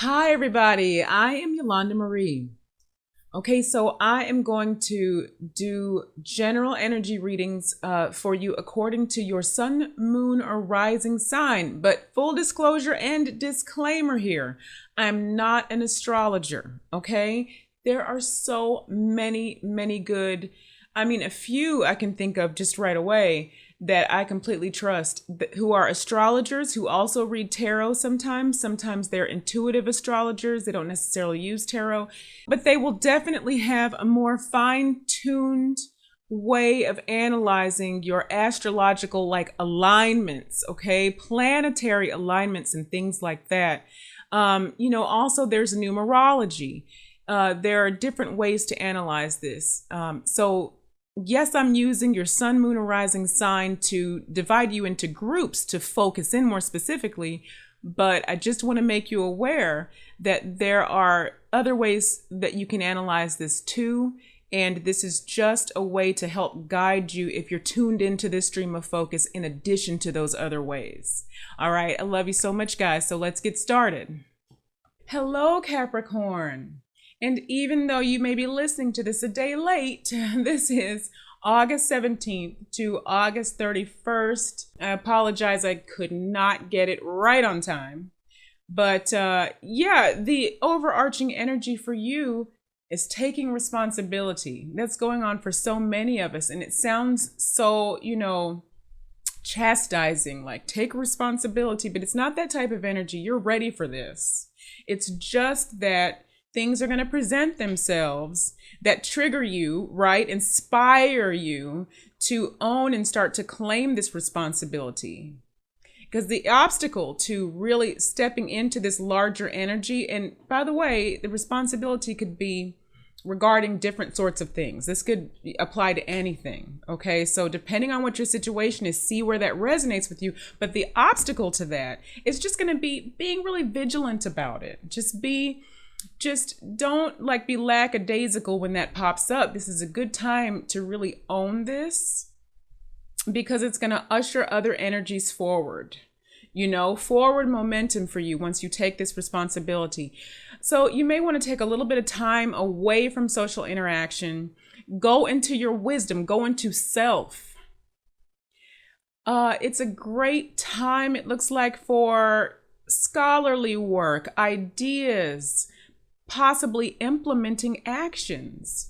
Hi, everybody. I am Yolanda Marie. Okay, so I am going to do general energy readings for you according to your sun, moon, or rising sign. But full disclosure and disclaimer here, I'm not an astrologer, okay? There are so many good, a few I can think of just right away that I completely trust, who are astrologers who also read tarot sometimes. Sometimes they're intuitive astrologers. They don't necessarily use tarot, but they will definitely have a more fine-tuned way of analyzing your astrological alignments, okay? Planetary alignments and things like that. Also there's numerology. There are different ways to analyze this. Yes, I'm using your sun, moon, or rising sign to divide you into groups to focus in more specifically, but I just want to make you aware that there are other ways that you can analyze this too, and this is just a way to help guide you if you're tuned into this stream of focus in addition to those other ways. All right, I love you so much, guys, so let's get started. Hello, Capricorn. And even though you may be listening to this a day late, this is August 17th to August 31st. I apologize, I could not get it right on time. But the overarching energy for you is taking responsibility. That's going on for so many of us. And it sounds so, chastising, like take responsibility, but it's not that type of energy. You're ready for this. It's just that things are going to present themselves that trigger you, right? Inspire you to own and start to claim this responsibility. Because the obstacle to really stepping into this larger energy, and by the way, the responsibility could be regarding different sorts of things. This could apply to anything, okay? So depending on what your situation is, see where that resonates with you. But the obstacle to that is just going to be being really vigilant about it. Just don't be lackadaisical when that pops up. This is a good time to really own this because it's going to usher other energies forward, forward momentum for you once you take this responsibility. So you may want to take a little bit of time away from social interaction, go into your wisdom, go into self. It's a great time, it looks like, for scholarly work, ideas, possibly implementing actions,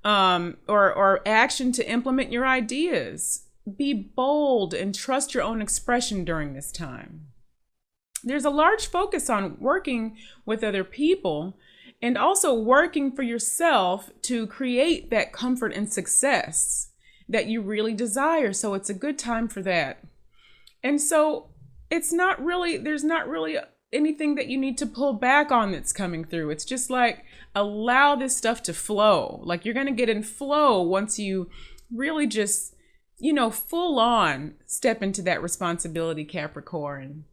or action to implement your ideas. Be bold and trust your own expression during this time. There's a large focus on working with other people and also working for yourself to create that comfort and success that you really desire. So it's a good time for that. And so there's not really anything that you need to pull back on that's coming through. It's just allow this stuff to flow. You're going to get in flow once you really just, full on step into that responsibility, Capricorn.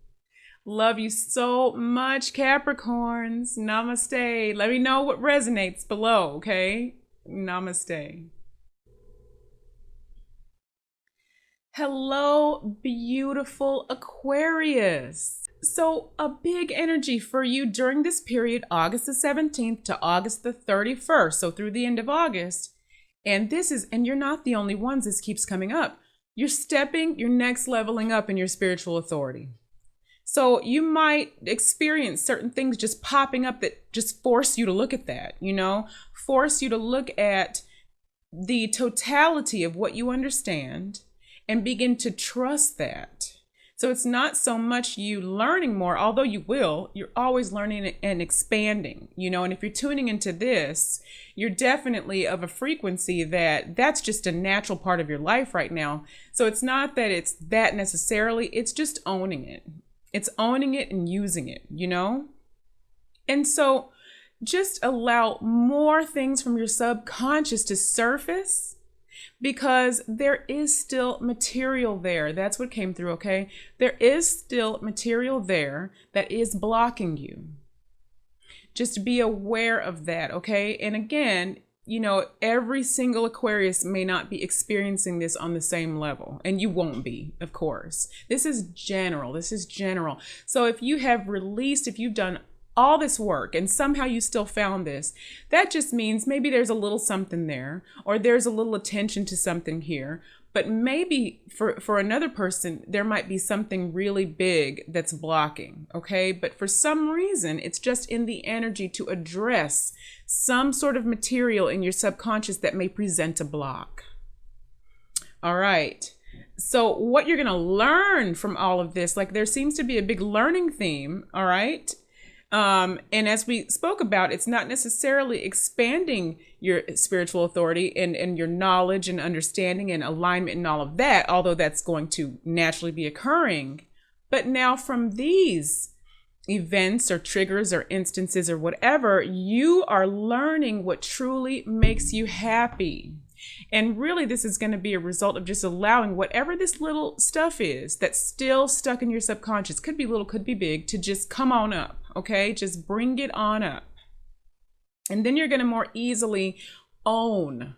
Love you so much, Capricorns. Namaste. Let me know what resonates below, okay? Namaste. Hello, beautiful Aquarius. So a big energy for you during this period, August the 17th to August the 31st. So through the end of August. And you're not the only ones this keeps coming up. You're next leveling up in your spiritual authority. So you might experience certain things just popping up that just force you to look at that, force you to look at the totality of what you understand and begin to trust that. So it's not so much you learning more, although you're always learning and expanding, and if you're tuning into this, you're definitely of a frequency that's just a natural part of your life right now. So it's not that it's that necessarily, it's just owning it. It's owning it and using it, And so just allow more things from your subconscious to surface, because there is still material there. That's what came through, okay? There is still material there that is blocking you. Just be aware of that, okay? And again, every single Aquarius may not be experiencing this on the same level, and you won't be, of course. This is general. So if you have released, if you've done all this work and somehow you still found this, that just means maybe there's a little something there, or there's a little attention to something here. But maybe for another person, there might be something really big that's blocking, okay? But for some reason, it's just in the energy to address some sort of material in your subconscious that may present a block. All right. So what you're going to learn from all of this, like there seems to be a big learning theme, all right? And as we spoke about, it's not necessarily expanding your spiritual authority and your knowledge and understanding and alignment and all of that, although that's going to naturally be occurring. But now from these events or triggers or instances or whatever, you are learning what truly makes you happy. And really, this is going to be a result of just allowing whatever this little stuff is that's still stuck in your subconscious, could be little, could be big, to just come on up, okay? Just bring it on up. And then you're going to more easily own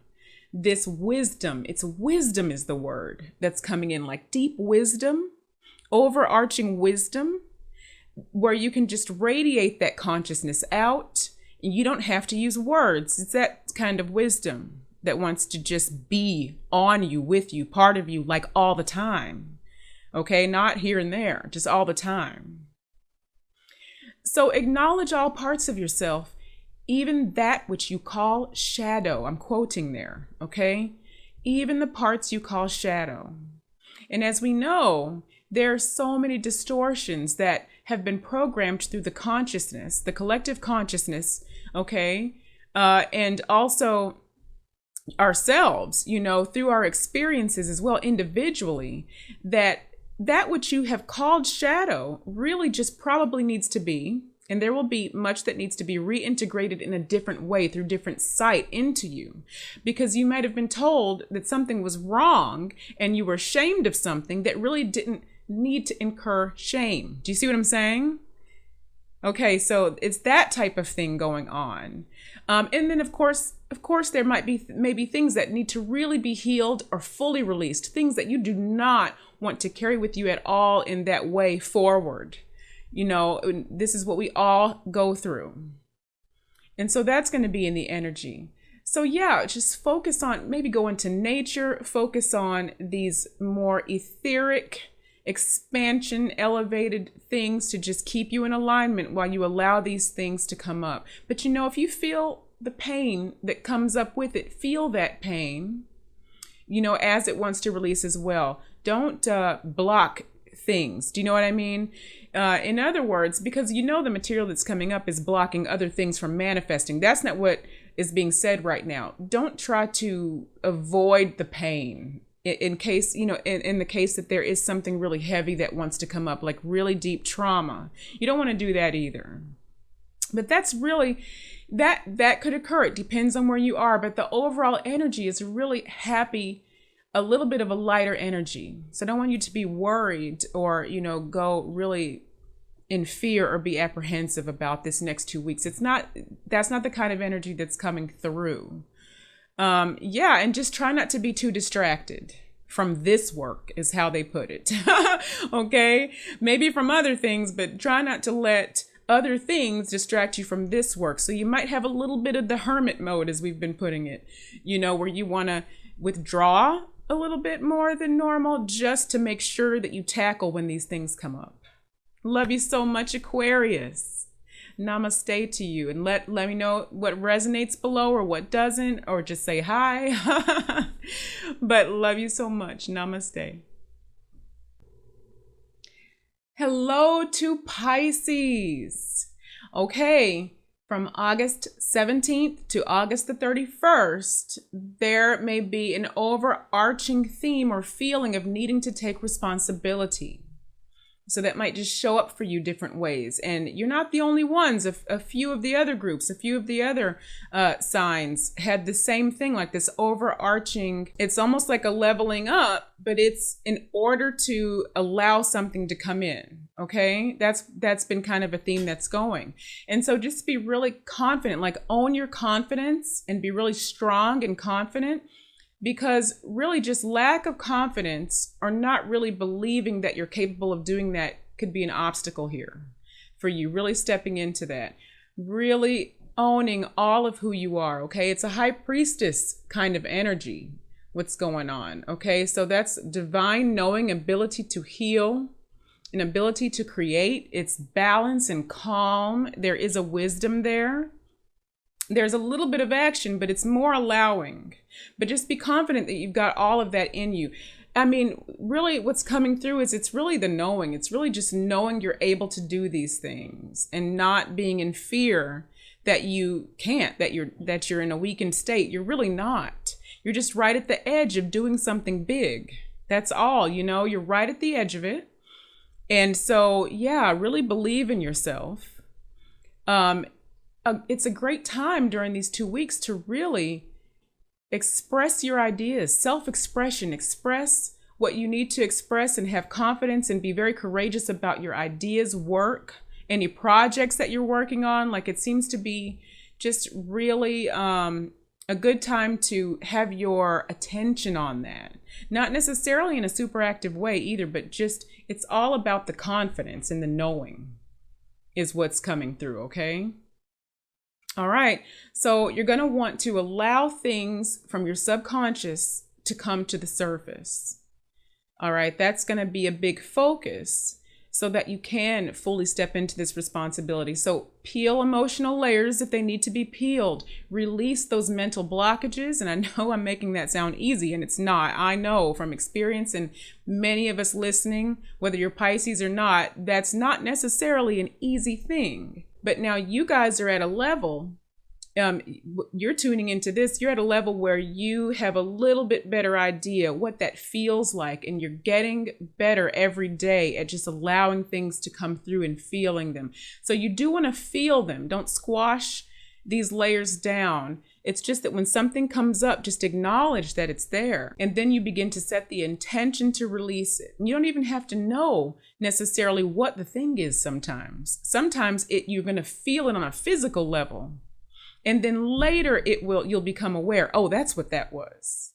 this wisdom. It's wisdom is the word that's coming in, like deep wisdom, overarching wisdom, where you can just radiate that consciousness out. You don't have to use words. It's that kind of wisdom that wants to just be on you, with you, part of you, like all the time. Okay, not here and there, just all the time. So acknowledge all parts of yourself, even that which you call shadow. I'm quoting there, okay? Even the parts you call shadow. And as we know, there are so many distortions that have been programmed through the consciousness, the collective consciousness, okay? And also ourselves, through our experiences as well individually, that which you have called shadow really just probably needs to be, and there will be much that needs to be reintegrated in a different way through different sight into you, because you might have been told that something was wrong and you were ashamed of something that really didn't need to incur shame. Do you see what I'm saying? Okay, so it's that type of thing going on. And then of course, there might be maybe things that need to really be healed or fully released, things that you do not want to carry with you at all in that way forward. This is what we all go through. And so that's going to be in the energy. So yeah, just focus on, maybe go into nature, focus on these more etheric, expansion, elevated things to just keep you in alignment while you allow these things to come up. But if you feel the pain that comes up with it, feel that pain, as it wants to release as well. Don't block things. Do you know what I mean? In other words, because the material that's coming up is blocking other things from manifesting. That's not what is being said right now. Don't try to avoid the pain. In case, in the case that there is something really heavy that wants to come up, like really deep trauma, you don't want to do that either. But that's really, that could occur. It depends on where you are, but the overall energy is really happy, a little bit of a lighter energy. So I don't want you to be worried or, go really in fear or be apprehensive about this next 2 weeks. That's not the kind of energy that's coming through. And just try not to be too distracted from this work, is how they put it. Okay, maybe from other things, but try not to let other things distract you from this work. So you might have a little bit of the hermit mode, as we've been putting it, where you want to withdraw a little bit more than normal, just to make sure that you tackle when these things come up. Love you so much, Aquarius. Namaste to you, and let me know what resonates below or what doesn't, or just say hi. But love you so much. Namaste. Hello to Pisces. Okay, from August 17th to August the 31st, there may be an overarching theme or feeling of needing to take responsibility. So that might just show up for you different ways. And you're not the only ones. A few of the other groups, a few of the other signs had the same thing, like this overarching, it's almost like a leveling up, but it's in order to allow something to come in. Okay, that's been kind of a theme that's going. And so just be really confident, like own your confidence and be really strong and confident, because really just lack of confidence or not really believing that you're capable of doing that could be an obstacle here for you. Really stepping into that, really owning all of who you are. Okay, it's a high priestess kind of energy, what's going on. Okay, so that's divine knowing, ability to heal, an ability to create. It's balance and calm. There is a wisdom there. There's a little bit of action, but it's more allowing. But just be confident that you've got all of that in you. I mean, really what's coming through is it's really the knowing. It's really just knowing you're able to do these things and not being in fear that you can't, that you're in a weakened state. You're really not. You're just right at the edge of doing something big. That's all, you're right at the edge of it. And so, yeah, really believe in yourself. It's a great time during these 2 weeks to really express your ideas, self-expression, express what you need to express and have confidence and be very courageous about your ideas, work, any projects that you're working on. Like, it seems to be just really a good time to have your attention on that. Not necessarily in a super active way either, but just it's all about the confidence and the knowing is what's coming through, okay? All right, so you're going to want to allow things from your subconscious to come to the surface. All right, that's going to be a big focus so that you can fully step into this responsibility. So peel emotional layers if they need to be peeled. Release those mental blockages. And I know I'm making that sound easy, and it's not. I know from experience, and many of us listening, whether you're Pisces or not, that's not necessarily an easy thing. But now you guys are at a level, you're tuning into this, you're at a level where you have a little bit better idea what that feels like, and you're getting better every day at just allowing things to come through and feeling them. So you do want to feel them. Don't squash these layers down. It's just that when something comes up, just acknowledge that it's there. And then you begin to set the intention to release it. And you don't even have to know necessarily what the thing is sometimes. Sometimes you're going to feel it on a physical level. And then later you'll become aware, oh, that's what that was.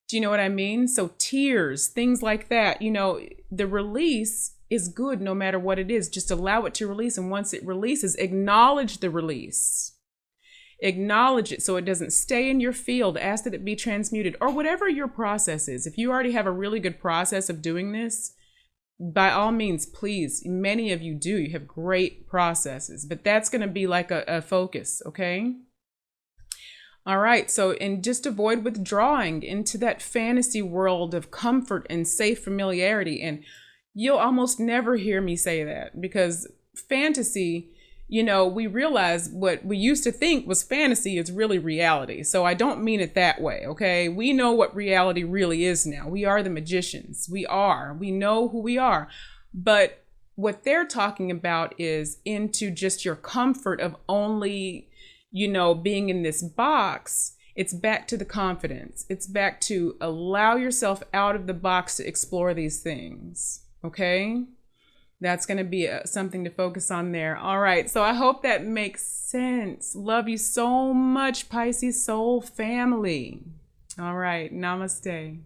Do you know what I mean? So tears, things like that, the release is good no matter what it is. Just allow it to release. And once it releases, acknowledge the release. Acknowledge it so it doesn't stay in your field. Ask that it be transmuted, or whatever your process is. If you already have a really good process of doing this, by all means, please, many of you do. You have great processes, but that's going to be like a focus, okay? All right, so and just avoid withdrawing into that fantasy world of comfort and safe familiarity. And you'll almost never hear me say that, because fantasy, we realize what we used to think was fantasy is really reality. So I don't mean it that way, okay? We know what reality really is now. We are the magicians. We know who we are. But what they're talking about is into just your comfort of only, being in this box. It's back to the confidence. It's back to allow yourself out of the box to explore these things, okay? That's going to be something to focus on there. All right. So I hope that makes sense. Love you so much, Pisces soul family. All right. Namaste.